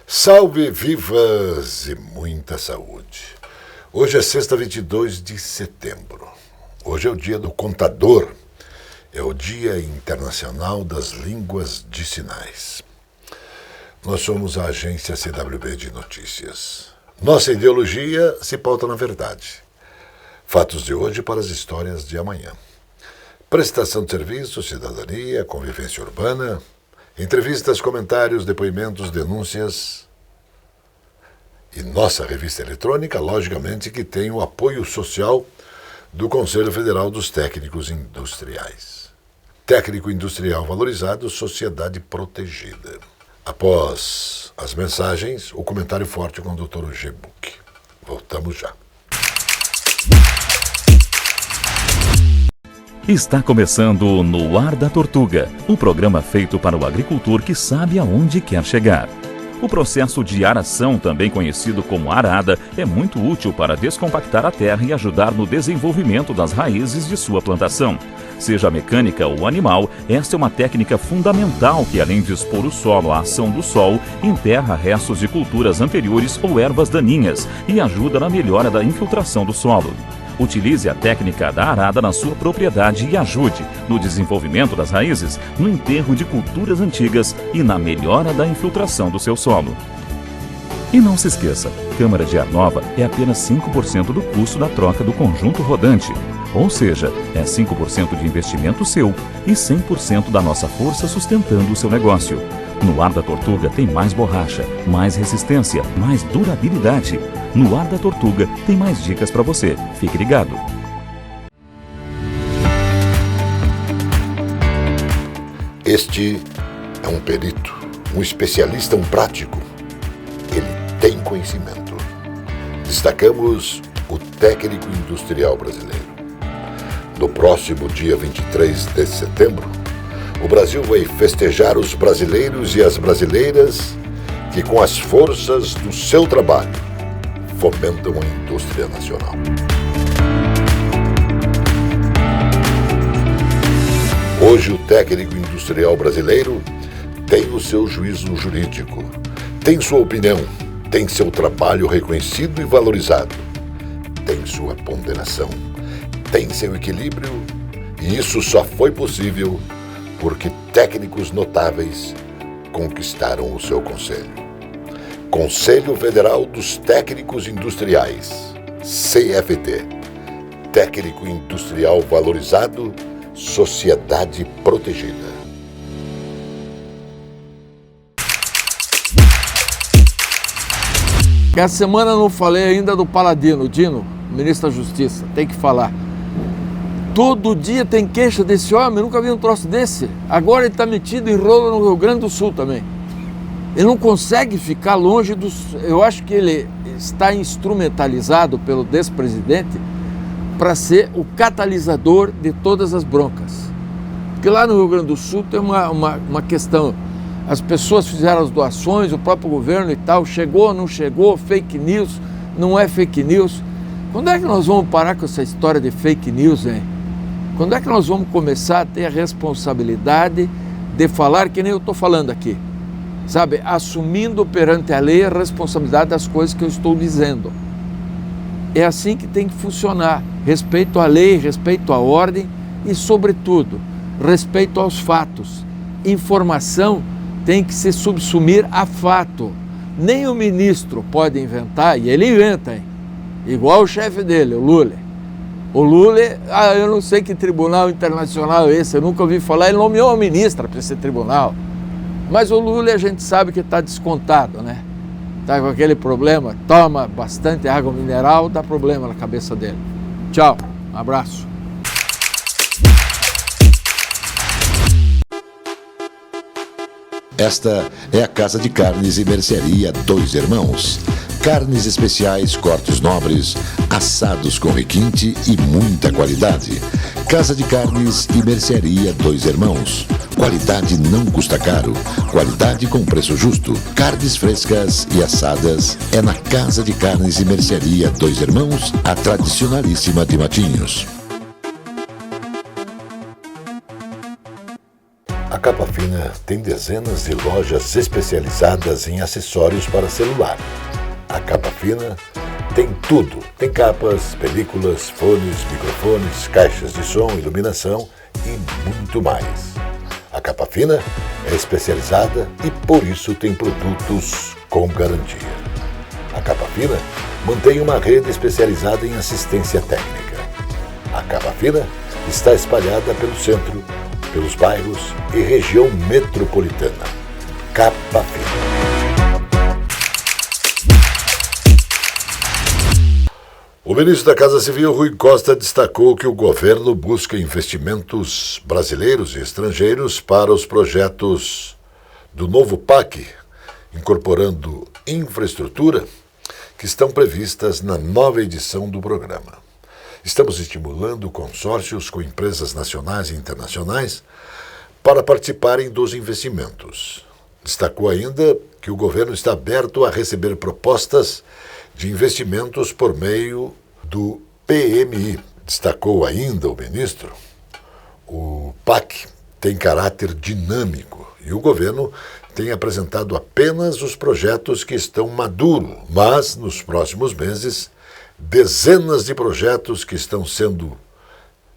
Salve, vivas e muita saúde. Hoje é sexta, 22 de setembro. Hoje é o dia do contador. É o Dia Internacional das Línguas de Sinais. Nós somos a agência CWB de Notícias. Nossa ideologia se pauta na verdade. Fatos de hoje para as histórias de amanhã. Prestação de serviço, cidadania, convivência urbana, entrevistas, comentários, depoimentos, denúncias. E nossa revista eletrônica, logicamente, que tem o apoio social do Conselho Federal dos Técnicos Industriais. Técnico industrial valorizado, sociedade protegida. Após as mensagens, o comentário forte com o Dr. G-Book. Voltamos já. Está começando No Ar da Tortuga, um programa feito para o agricultor que sabe aonde quer chegar. O processo de aração, também conhecido como arada, é muito útil para descompactar a terra e ajudar no desenvolvimento das raízes de sua plantação. Seja mecânica ou animal, esta é uma técnica fundamental que, além de expor o solo à ação do sol, enterra restos de culturas anteriores ou ervas daninhas e ajuda na melhora da infiltração do solo. Utilize a técnica da arada na sua propriedade e ajude no desenvolvimento das raízes, no enterro de culturas antigas e na melhora da infiltração do seu solo. E não se esqueça, câmara de ar nova é apenas 5% do custo da troca do conjunto rodante. Ou seja, é 5% de investimento seu e 100% da nossa força sustentando o seu negócio. No Ar da Tortuga tem mais borracha, mais resistência, mais durabilidade. No Ar da Tortuga tem mais dicas para você. Fique ligado. Este é um perito, um especialista, um prático. Ele tem conhecimento. Destacamos o técnico industrial brasileiro. No próximo dia 23 de setembro, o Brasil vai festejar os brasileiros e as brasileiras que, com as forças do seu trabalho, fomentam a indústria nacional. Hoje, o técnico industrial brasileiro tem o seu juízo jurídico, tem sua opinião, tem seu trabalho reconhecido e valorizado, tem sua ponderação, tem seu equilíbrio, e isso só foi possível porque técnicos notáveis conquistaram o seu conselho. Conselho Federal dos Técnicos Industriais, CFT. Técnico industrial valorizado, sociedade protegida. Essa semana eu não falei ainda do Paladino, Dino, ministro da Justiça, tem que falar. Todo dia tem queixa desse homem, eu nunca vi um troço desse. Agora ele está metido em rolo no Rio Grande do Sul também. Ele não consegue ficar longe dos... Eu acho que ele está instrumentalizado pelo despresidente para ser o catalisador de todas as broncas. Porque lá no Rio Grande do Sul tem uma questão. As pessoas fizeram as doações, o próprio governo e tal, chegou, não chegou, fake news, não é fake news. Quando é que nós vamos parar com essa história de fake news, hein? Quando é que nós vamos começar a ter a responsabilidade de falar que nem eu estou falando aqui? Sabe, assumindo perante a lei a responsabilidade das coisas que eu estou dizendo. É assim que tem que funcionar. Respeito à lei, respeito à ordem e, sobretudo, respeito aos fatos. Informação tem que se subsumir a fato. Nem o ministro pode inventar, e ele inventa, hein? Igual o chefe dele, o Lula. O Lula, eu não sei que tribunal internacional é esse, eu nunca ouvi falar, ele nomeou uma ministra para esse tribunal. Mas o Lula a gente sabe que está descontado, né? Está com aquele problema, toma bastante água mineral, dá problema na cabeça dele. Tchau, um abraço. Esta é a Casa de Carnes e Mercearia Dois Irmãos. Carnes especiais, cortes nobres, assados com requinte e muita qualidade. Casa de Carnes e Mercearia Dois Irmãos. Qualidade não custa caro. Qualidade com preço justo. Carnes frescas e assadas é na Casa de Carnes e Mercearia Dois Irmãos, a tradicionalíssima de Matinhos. A Capa Fina tem dezenas de lojas especializadas em acessórios para celular. A Capa Fina tem tudo. Tem capas, películas, fones, microfones, caixas de som, iluminação e muito mais. A Capa Fina é especializada e por isso tem produtos com garantia. A Capa Fina mantém uma rede especializada em assistência técnica. A Capa Fina está espalhada pelo centro, pelos bairros e região metropolitana. Capa Fina. O ministro da Casa Civil, Rui Costa, destacou que o governo busca investimentos brasileiros e estrangeiros para os projetos do novo PAC, incorporando infraestrutura, que estão previstas na nova edição do programa. Estamos estimulando consórcios com empresas nacionais e internacionais para participarem dos investimentos. Destacou ainda que o governo está aberto a receber propostas de investimentos por meio do PMI. Destacou ainda o ministro, o PAC tem caráter dinâmico e o governo tem apresentado apenas os projetos que estão maduros, mas nos próximos meses, dezenas de projetos que estão sendo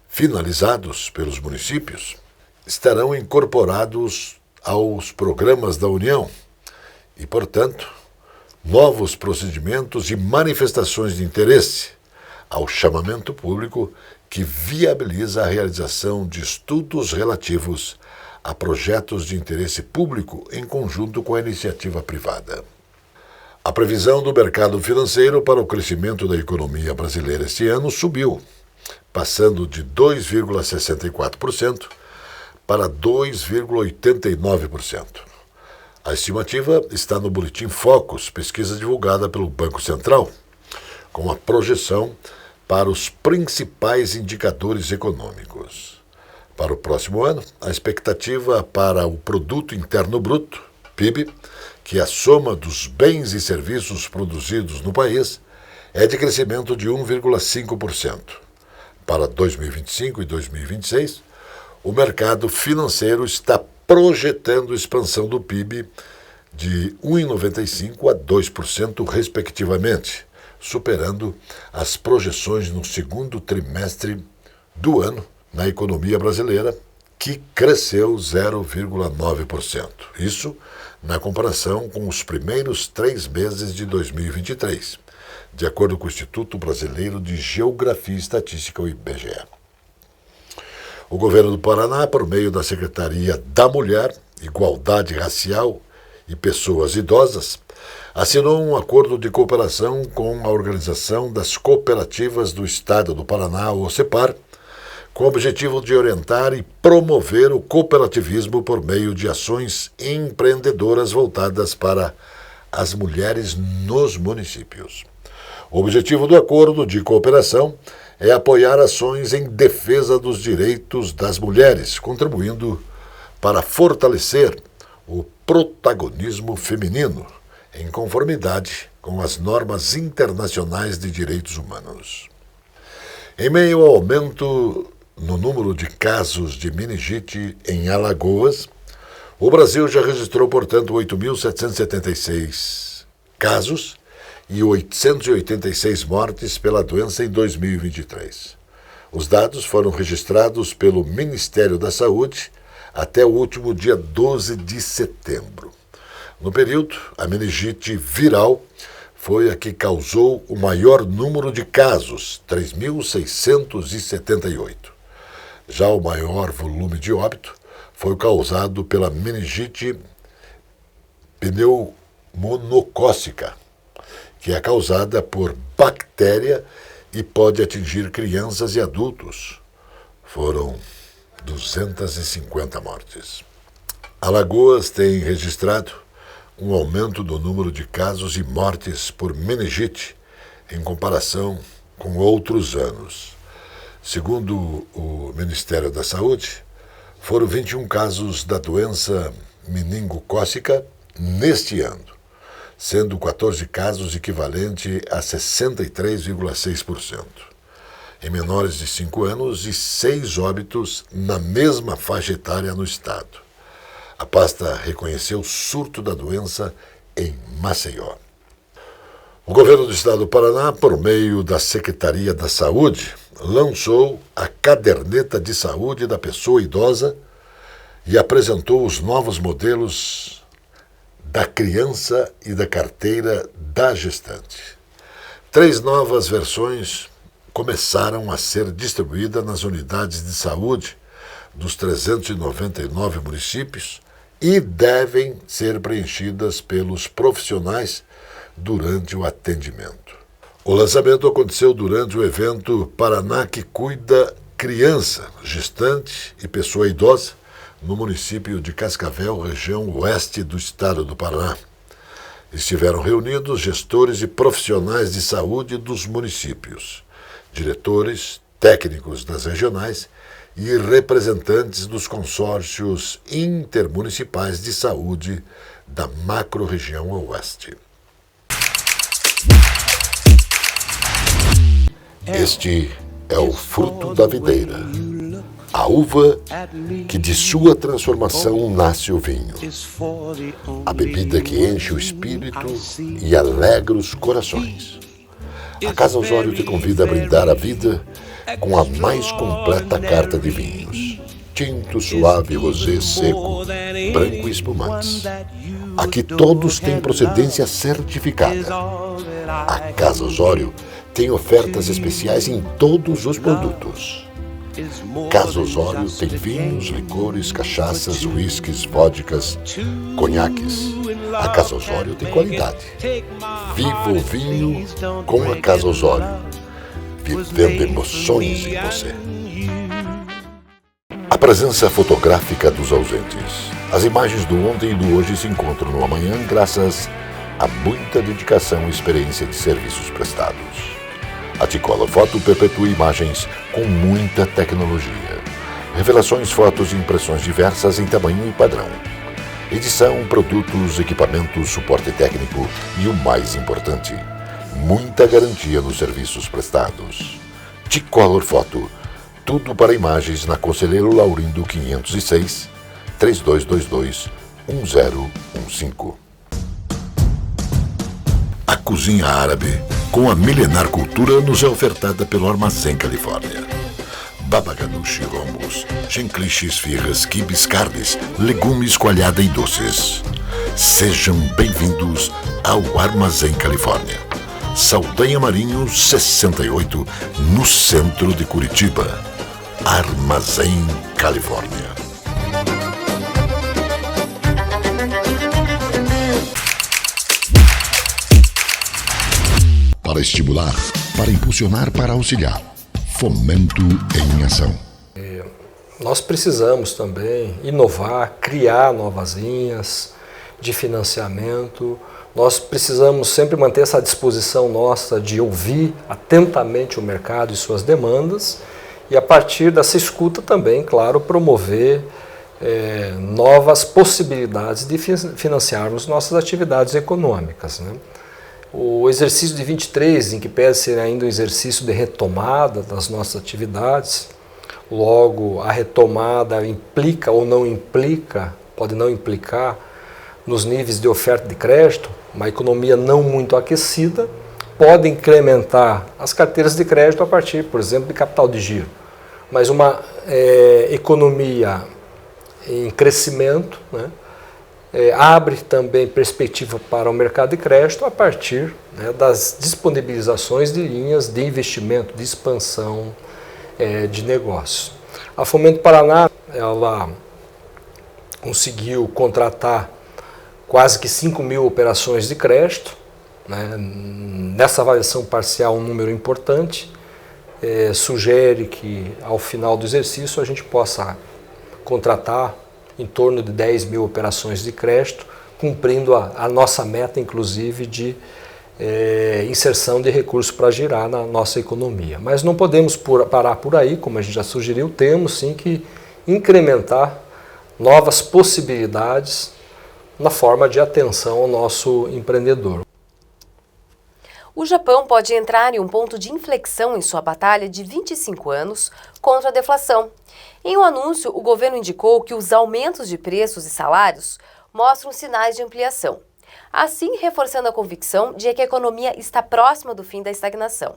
finalizados pelos municípios estarão incorporados aos programas da União e, portanto, novos procedimentos e manifestações de interesse ao chamamento público que viabiliza a realização de estudos relativos a projetos de interesse público em conjunto com a iniciativa privada. A previsão do mercado financeiro para o crescimento da economia brasileira este ano subiu, passando de 2,64% para 2,89%. A estimativa está no Boletim Focus, pesquisa divulgada pelo Banco Central, com a projeção para os principais indicadores econômicos. Para o próximo ano, a expectativa para o Produto Interno Bruto, PIB, que é a soma dos bens e serviços produzidos no país, é de crescimento de 1,5%. Para 2025 e 2026, o mercado financeiro está projetando expansão do PIB de 1,95% a 2%, respectivamente, superando as projeções no segundo trimestre do ano na economia brasileira, que cresceu 0,9%. Isso na comparação com os primeiros 3 meses de 2023, de acordo com o Instituto Brasileiro de Geografia e Estatística, o IBGE. O governo do Paraná, por meio da Secretaria da Mulher, Igualdade Racial e Pessoas Idosas, assinou um acordo de cooperação com a Organização das Cooperativas do Estado do Paraná, o OCEPAR, com o objetivo de orientar e promover o cooperativismo por meio de ações empreendedoras voltadas para as mulheres nos municípios. O objetivo do acordo de cooperação é apoiar ações em defesa dos direitos das mulheres, contribuindo para fortalecer o protagonismo feminino, em conformidade com as normas internacionais de direitos humanos. Em meio ao aumento no número de casos de meningite em Alagoas, o Brasil já registrou, portanto, 8.776 casos e 886 mortes pela doença em 2023. Os dados foram registrados pelo Ministério da Saúde até o último dia 12 de setembro. No período, a meningite viral foi a que causou o maior número de casos, 3.678. Já o maior volume de óbito foi causado pela meningite pneumonocócica, que é causada por bactéria e pode atingir crianças e adultos. Foram 250 mortes. Alagoas tem registrado um aumento do número de casos e mortes por meningite em comparação com outros anos. Segundo o Ministério da Saúde, foram 21 casos da doença meningocócica neste ano, sendo 14 casos equivalente a 63,6%. Em menores de 5 anos e 6 óbitos na mesma faixa etária no estado. A pasta reconheceu o surto da doença em Maceió. O governo do estado do Paraná, por meio da Secretaria da Saúde, lançou a caderneta de saúde da pessoa idosa e apresentou os novos modelos da criança e da carteira da gestante. 3 novas versões começaram a ser distribuídas nas unidades de saúde dos 399 municípios e devem ser preenchidas pelos profissionais durante o atendimento. O lançamento aconteceu durante o evento Paraná que Cuida Criança, Gestante e Pessoa Idosa, no município de Cascavel, região oeste do estado do Paraná. Estiveram reunidos gestores e profissionais de saúde dos municípios, diretores, técnicos das regionais e representantes dos consórcios intermunicipais de saúde da macro-região oeste. Este é o fruto da videira, a uva que de sua transformação nasce o vinho, a bebida que enche o espírito e alegra os corações. A Casa Osório te convida a brindar a vida com a mais completa carta de vinhos: tinto, suave, rosé, seco, branco e espumantes. Aqui todos têm procedência certificada. A Casa Osório tem ofertas especiais em todos os produtos. Casa Osório tem vinhos, licores, cachaças, uísques, vodkas, conhaques. A Casa Osório tem qualidade. Viva o vinho com a Casa Osório, vivendo emoções em você. A presença fotográfica dos ausentes. As imagens do ontem e do hoje se encontram no amanhã graças a muita dedicação e experiência de serviços prestados. A T-Color Foto perpetua imagens com muita tecnologia. Revelações, fotos e impressões diversas em tamanho e padrão. Edição, produtos, equipamentos, suporte técnico e o mais importante, muita garantia nos serviços prestados. T-Color Foto. Tudo para imagens na Conselheiro Laurindo 506, 3222-1015. A cozinha árabe, com a milenar cultura, nos é ofertada pelo Armazém Califórnia. Baba ganoush, hummus, chenklish, esfirras, quibes, carnes, legumes, coalhada e doces. Sejam bem-vindos ao Armazém Califórnia. Saldanha Marinho 68, no centro de Curitiba. Armazém Califórnia. Para estimular, para impulsionar, para auxiliar. Fomento em ação. Nós precisamos também inovar, criar novas linhas de financiamento. Nós precisamos sempre manter essa disposição nossa de ouvir atentamente o mercado e suas demandas e, a partir dessa escuta também, claro, promover novas possibilidades de financiarmos nossas atividades econômicas, né? O exercício de 23, em que pese ser ainda um exercício de retomada das nossas atividades, logo a retomada implica ou não implica, pode não implicar, nos níveis de oferta de crédito, uma economia não muito aquecida pode incrementar as carteiras de crédito a partir, por exemplo, de capital de giro. Mas uma economia em crescimento, né, abre também perspectiva para o mercado de crédito a partir, né, das disponibilizações de linhas de investimento, de expansão de negócios. A Fomento Paraná, ela conseguiu contratar quase que 5.000 operações de crédito, né? Nessa avaliação parcial um número importante, sugere que ao final do exercício a gente possa contratar em torno de 10.000 operações de crédito, cumprindo a nossa meta, inclusive, de inserção de recursos para girar na nossa economia. Mas não podemos parar por aí, como a gente já sugeriu, temos sim que incrementar novas possibilidades na forma de atenção ao nosso empreendedor. O Japão pode entrar em um ponto de inflexão em sua batalha de 25 anos contra a deflação. Em um anúncio, o governo indicou que os aumentos de preços e salários mostram sinais de ampliação, assim reforçando a convicção de que a economia está próxima do fim da estagnação.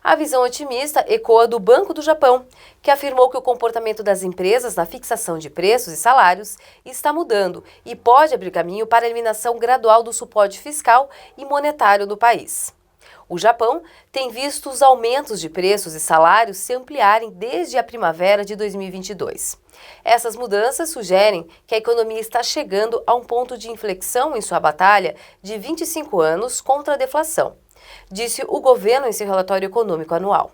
A visão otimista ecoa do Banco do Japão, que afirmou que o comportamento das empresas na fixação de preços e salários está mudando e pode abrir caminho para a eliminação gradual do suporte fiscal e monetário do país. O Japão tem visto os aumentos de preços e salários se ampliarem desde a primavera de 2022. Essas mudanças sugerem que a economia está chegando a um ponto de inflexão em sua batalha de 25 anos contra a deflação, disse o governo em seu relatório econômico anual.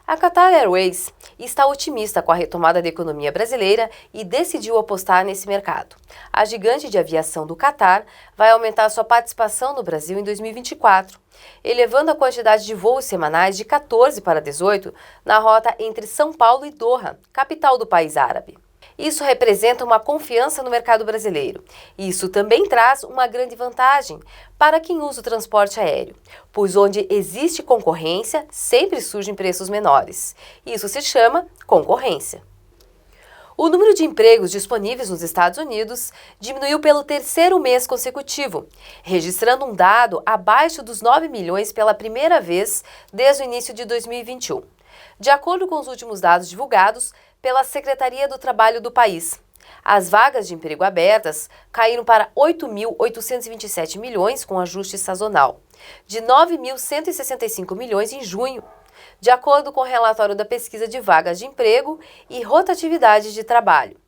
A Qatar Airways está otimista com a retomada da economia brasileira e decidiu apostar nesse mercado. A gigante de aviação do Qatar vai aumentar sua participação no Brasil em 2024, elevando a quantidade de voos semanais de 14 para 18 na rota entre São Paulo e Doha, capital do país árabe. Isso representa uma confiança no mercado brasileiro. Isso também traz uma grande vantagem para quem usa o transporte aéreo, pois onde existe concorrência, sempre surgem preços menores. Isso se chama concorrência. O número de empregos disponíveis nos Estados Unidos diminuiu pelo terceiro mês consecutivo, registrando um dado abaixo dos 9 milhões pela primeira vez desde o início de 2021. De acordo com os últimos dados divulgados pela Secretaria do Trabalho do país, as vagas de emprego abertas caíram para 8.827 milhões com ajuste sazonal, de 9.165 milhões em junho, de acordo com o relatório da pesquisa de vagas de emprego e rotatividade de trabalho.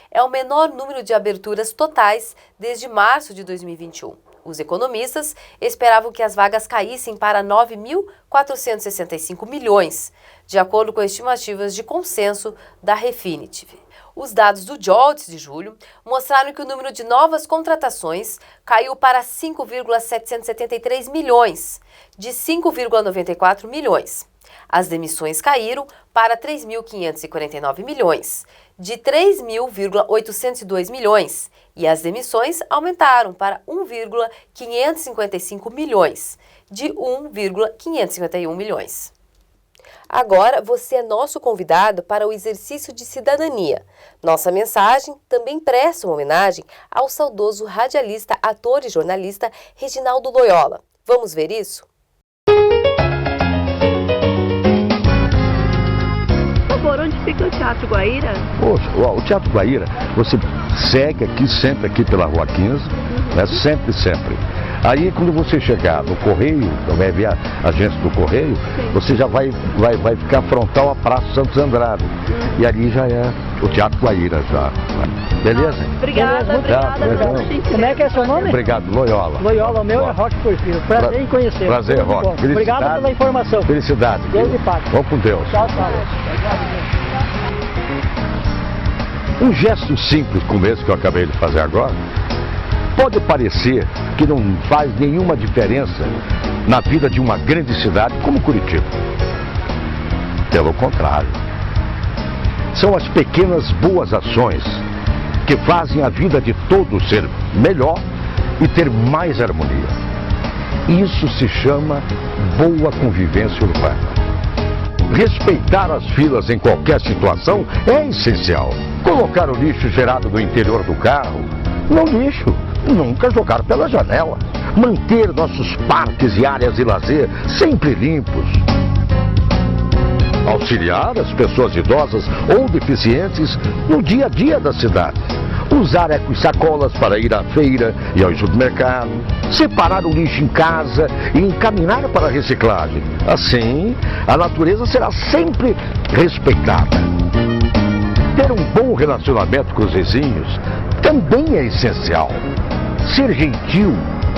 É o menor número de aberturas totais desde março de 2021. Os economistas esperavam que as vagas caíssem para 9.465 milhões, de acordo com estimativas de consenso da Refinitiv. Os dados do JOLTS de julho mostraram que o número de novas contratações caiu para 5,773 milhões, de 5,94 milhões. As demissões caíram para 3.549 milhões, de 3.802 milhões, e as demissões aumentaram para 1,555 milhões, de 1,551 milhões. Agora você é nosso convidado para o exercício de cidadania. Nossa mensagem também presta uma homenagem ao saudoso radialista, ator e jornalista Reginaldo Loyola. Vamos ver isso? Onde fica o Teatro Guaíra? Poxa, o Teatro Guaíra, você segue aqui, sempre aqui pela Rua 15, né? Sempre. Aí quando você chegar no Correio, vai ver a agência do Correio, você já vai ficar frontal à Praça Santos Andrade. E ali já é o Teatro Guaíra já. Beleza? Obrigada. Como é que é seu nome? Obrigado, Loyola. Loyola, o meu é Roque Porfírio. Prazer em conhecer. Prazer, Roque. Obrigado pela informação. Felicidade. Deus lhe pague. Vamos com Deus. Tchau. Um gesto simples como esse que eu acabei de fazer agora, pode parecer que não faz nenhuma diferença na vida de uma grande cidade como Curitiba. Pelo contrário. São as pequenas boas ações que fazem a vida de todos ser melhor e ter mais harmonia. Isso se chama boa convivência urbana. Respeitar as filas em qualquer situação é essencial. Colocar o lixo gerado no interior do carro no lixo, nunca jogar pela janela. Manter nossos parques e áreas de lazer sempre limpos. Auxiliar as pessoas idosas ou deficientes no dia a dia da cidade. Usar eco-sacolas para ir à feira e ao supermercado. Separar o lixo em casa e encaminhar para a reciclagem. Assim, a natureza será sempre respeitada. Ter um bom relacionamento com os vizinhos também é essencial. Ser gentil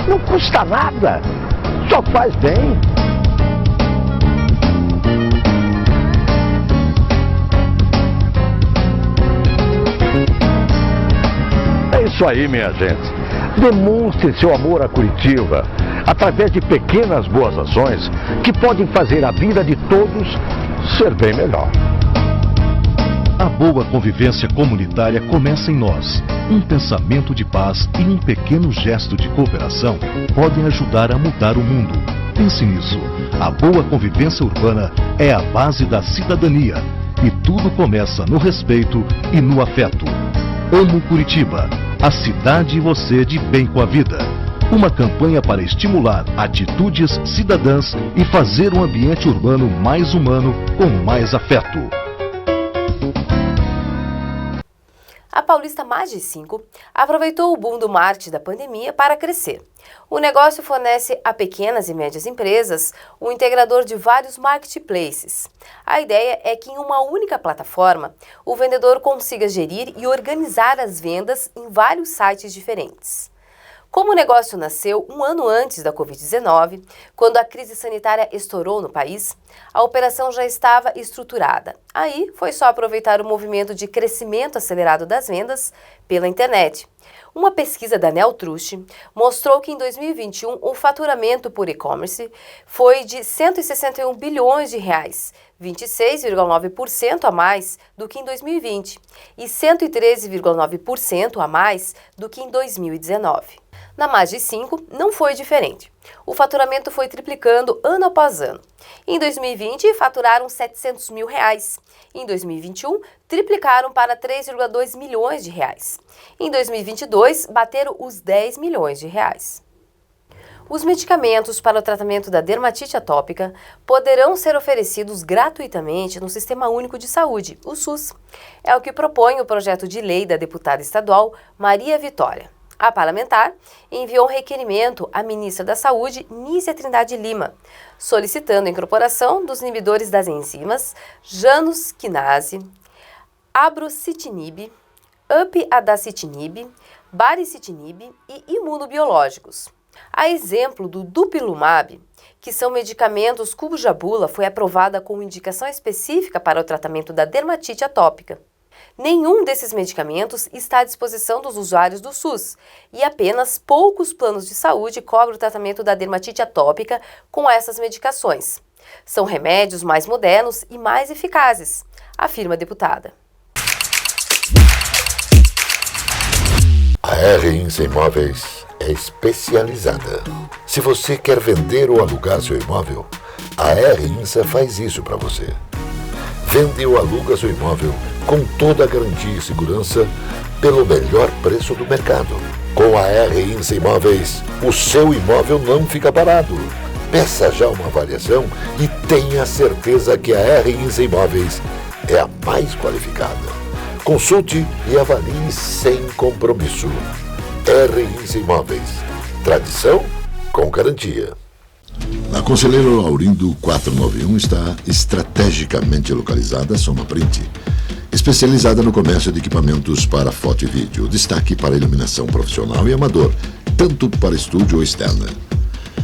não custa nada, só faz bem. É isso aí, minha gente. Demonstre seu amor a Curitiba através de pequenas boas ações que podem fazer a vida de todos ser bem melhor. A boa convivência comunitária começa em nós. Um pensamento de paz e um pequeno gesto de cooperação podem ajudar a mudar o mundo. Pense nisso. A boa convivência urbana é a base da cidadania. E tudo começa no respeito e no afeto. Amo Curitiba, a cidade e você de bem com a vida. Uma campanha para estimular atitudes cidadãs e fazer um ambiente urbano mais humano com mais afeto. A Paulista Magi 5 aproveitou o boom do marketing da pandemia para crescer. O negócio fornece a pequenas e médias empresas um integrador de vários marketplaces. A ideia é que em uma única plataforma, o vendedor consiga gerir e organizar as vendas em vários sites diferentes. Como o negócio nasceu um ano antes da Covid-19, quando a crise sanitária estourou no país, a operação já estava estruturada. Aí foi só aproveitar o movimento de crescimento acelerado das vendas pela internet. Uma pesquisa da Neltrust mostrou que em 2021 o faturamento por e-commerce foi de 161 bilhões de reais, 26,9% a mais do que em 2020 e 113,9% a mais do que em 2019. Na Magi 5 não foi diferente. O faturamento foi triplicando ano após ano. Em 2020, faturaram 700 mil reais. Em 2021, triplicaram para 3,2 milhões de reais. Em 2022, bateram os 10 milhões de reais. Os medicamentos para o tratamento da dermatite atópica poderão ser oferecidos gratuitamente no Sistema Único de Saúde, o SUS. É o que propõe o projeto de lei da deputada estadual Maria Vitória. A parlamentar enviou um requerimento à ministra da Saúde, Nízia Trindade Lima, solicitando a incorporação dos inibidores das enzimas Janus quinase, abrocitinib, upadacitinib, baricitinib e imunobiológicos. A exemplo do dupilumab, que são medicamentos cuja bula foi aprovada com indicação específica para o tratamento da dermatite atópica. Nenhum desses medicamentos está à disposição dos usuários do SUS e apenas poucos planos de saúde cobrem o tratamento da dermatite atópica com essas medicações. São remédios mais modernos e mais eficazes, afirma a deputada. A R1 Imóveis é especializada. Se você quer vender ou alugar seu imóvel, a R1 faz isso para você. Vende ou aluga seu imóvel com toda a garantia e segurança pelo melhor preço do mercado. Com a R1 Imóveis, o seu imóvel não fica parado. Peça já uma avaliação e tenha certeza que a R1 Imóveis é a mais qualificada. Consulte e avalie sem compromisso. R1 Imóveis. Tradição com garantia. Na Conselheiro Laurindo 491 está estrategicamente localizada a Soma Print, especializada no comércio de equipamentos para foto e vídeo, destaque para iluminação profissional e amador, tanto para estúdio ou externa.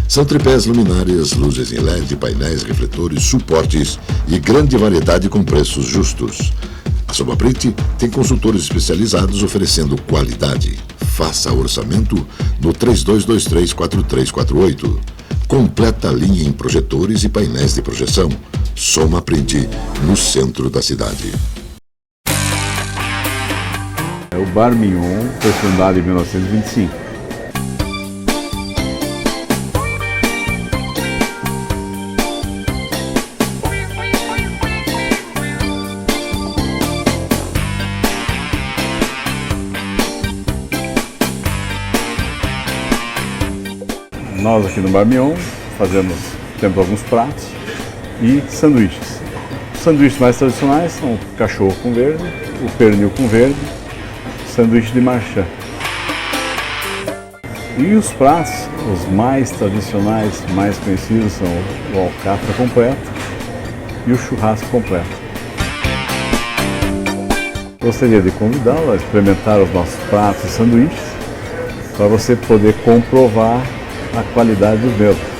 São tripés, luminárias, luzes em LED, painéis, refletores, suportes e grande variedade com preços justos. A Soma Print tem consultores especializados oferecendo qualidade. Faça orçamento no 3223-4348. Completa linha em projetores e painéis de projeção. Soma Print, no centro da cidade. O Bar Mignon foi fundado em 1925. Nós aqui no Bar Mignon temos alguns pratos e sanduíches. Os sanduíches mais tradicionais são o cachorro com verde, o pernil com verde, sanduíche de marchand. E os pratos, os mais tradicionais, mais conhecidos, são o alcatra completo e o churrasco completo. Gostaria de convidá-lo a experimentar os nossos pratos e sanduíches para você poder comprovar a qualidade dos mesmos.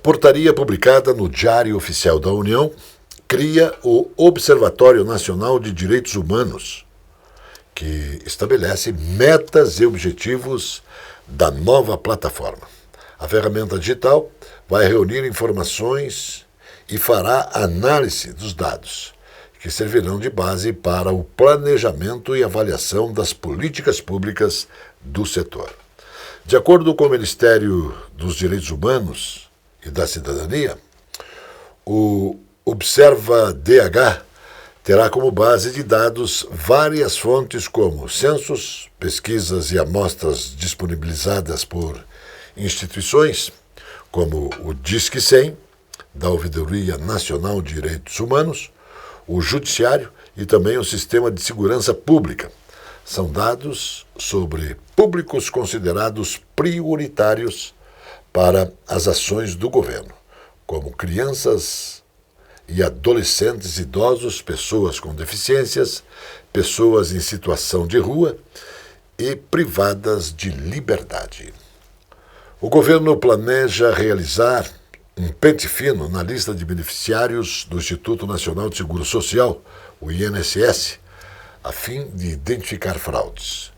Portaria publicada no Diário Oficial da União cria o Observatório Nacional de Direitos Humanos, que estabelece metas e objetivos da nova plataforma. A ferramenta digital vai reunir informações e fará análise dos dados, que servirão de base para o planejamento e avaliação das políticas públicas do setor. De acordo com o Ministério dos Direitos Humanos e da Cidadania, o Observa DH terá como base de dados várias fontes como censos, pesquisas e amostras disponibilizadas por instituições, como o Disque 100, da Ouvidoria Nacional de Direitos Humanos, o Judiciário e também o Sistema de Segurança Pública. São dados sobre públicos considerados prioritários para as ações do governo, como crianças e adolescentes, idosos, pessoas com deficiências, pessoas em situação de rua e privadas de liberdade. O governo planeja realizar um pente fino na lista de beneficiários do Instituto Nacional de Seguro Social, o INSS, a fim de identificar fraudes.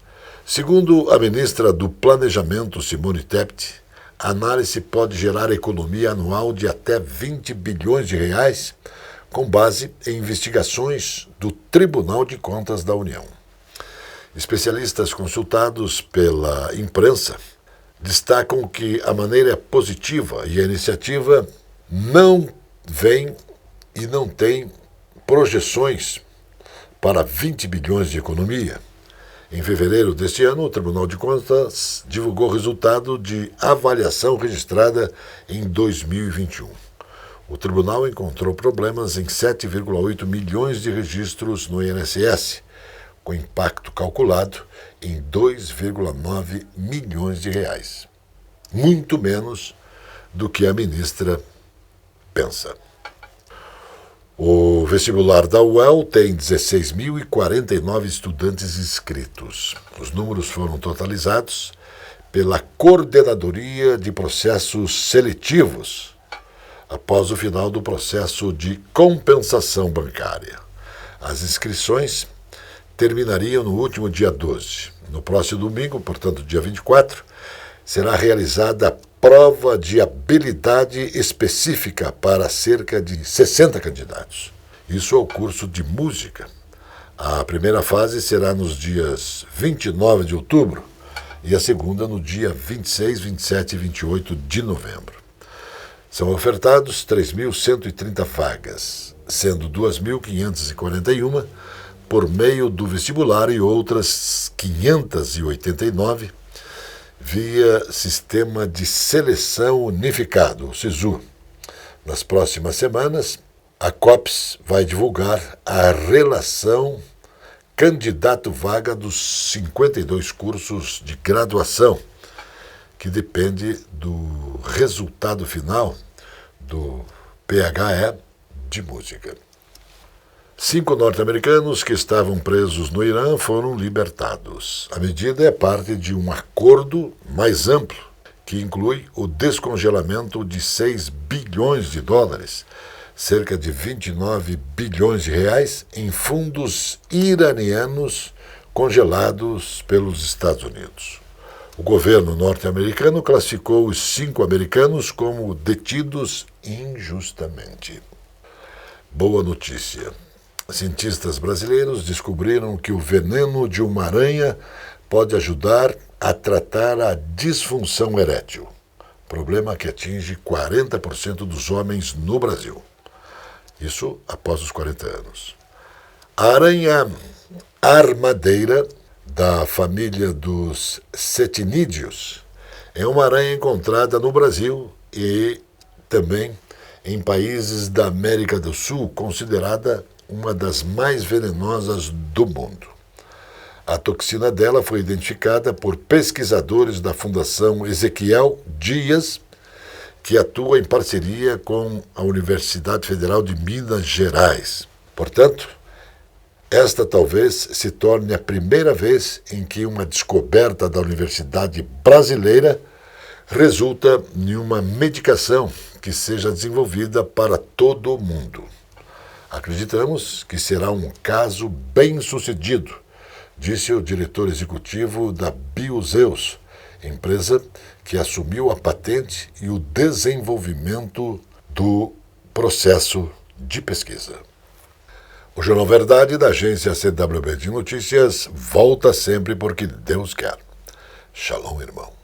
Segundo a ministra do Planejamento, Simone Tebet, a análise pode gerar economia anual de até 20 bilhões de reais, com base em investigações do Tribunal de Contas da União. Especialistas consultados pela imprensa destacam que a maneira é positiva e a iniciativa não vem e não tem projeções para 20 bilhões de economia. Em fevereiro deste ano, o Tribunal de Contas divulgou o resultado de avaliação registrada em 2021. O tribunal encontrou problemas em 7,8 milhões de registros no INSS, com impacto calculado em 2,9 milhões de reais. Muito menos do que a ministra pensa. O vestibular da UEL tem 16.049 estudantes inscritos. Os números foram totalizados pela Coordenadoria de Processos Seletivos, após o final do processo de compensação bancária. As inscrições terminariam no último dia 12. No próximo domingo, portanto, dia 24, será realizada a prova de habilidade específica para cerca de 60 candidatos. Isso é o curso de música. A primeira fase será nos dias 29 de outubro e a segunda no dia 26, 27 e 28 de novembro. São ofertados 3.130 vagas, sendo 2.541 por meio do vestibular e outras 589 via Sistema de Seleção Unificado, o SISU. Nas próximas semanas, a COPS vai divulgar a relação candidato-vaga dos 52 cursos de graduação, que depende do resultado final do PHE de música. 5 norte-americanos que estavam presos no Irã foram libertados. A medida é parte de um acordo mais amplo, que inclui o descongelamento de 6 bilhões de dólares, cerca de 29 bilhões de reais, em fundos iranianos congelados pelos Estados Unidos. O governo norte-americano classificou os 5 americanos como detidos injustamente. Boa notícia. Cientistas brasileiros descobriram que o veneno de uma aranha pode ajudar a tratar a disfunção erétil, problema que atinge 40% dos homens no Brasil. Isso após os 40 anos. A aranha armadeira, da família dos cetinídeos, é uma aranha encontrada no Brasil e também em países da América do Sul, considerada uma das mais venenosas do mundo. A toxina dela foi identificada por pesquisadores da Fundação Ezequiel Dias, que atua em parceria com a Universidade Federal de Minas Gerais. Portanto, esta talvez se torne a primeira vez em que uma descoberta da Universidade Brasileira resulta em uma medicação que seja desenvolvida para todo o mundo. Acreditamos que será um caso bem-sucedido, disse o diretor executivo da Biozeus, empresa que assumiu a patente e o desenvolvimento do processo de pesquisa. O Jornal Verdade, da agência CWB de Notícias, volta sempre porque Deus quer. Shalom, irmão.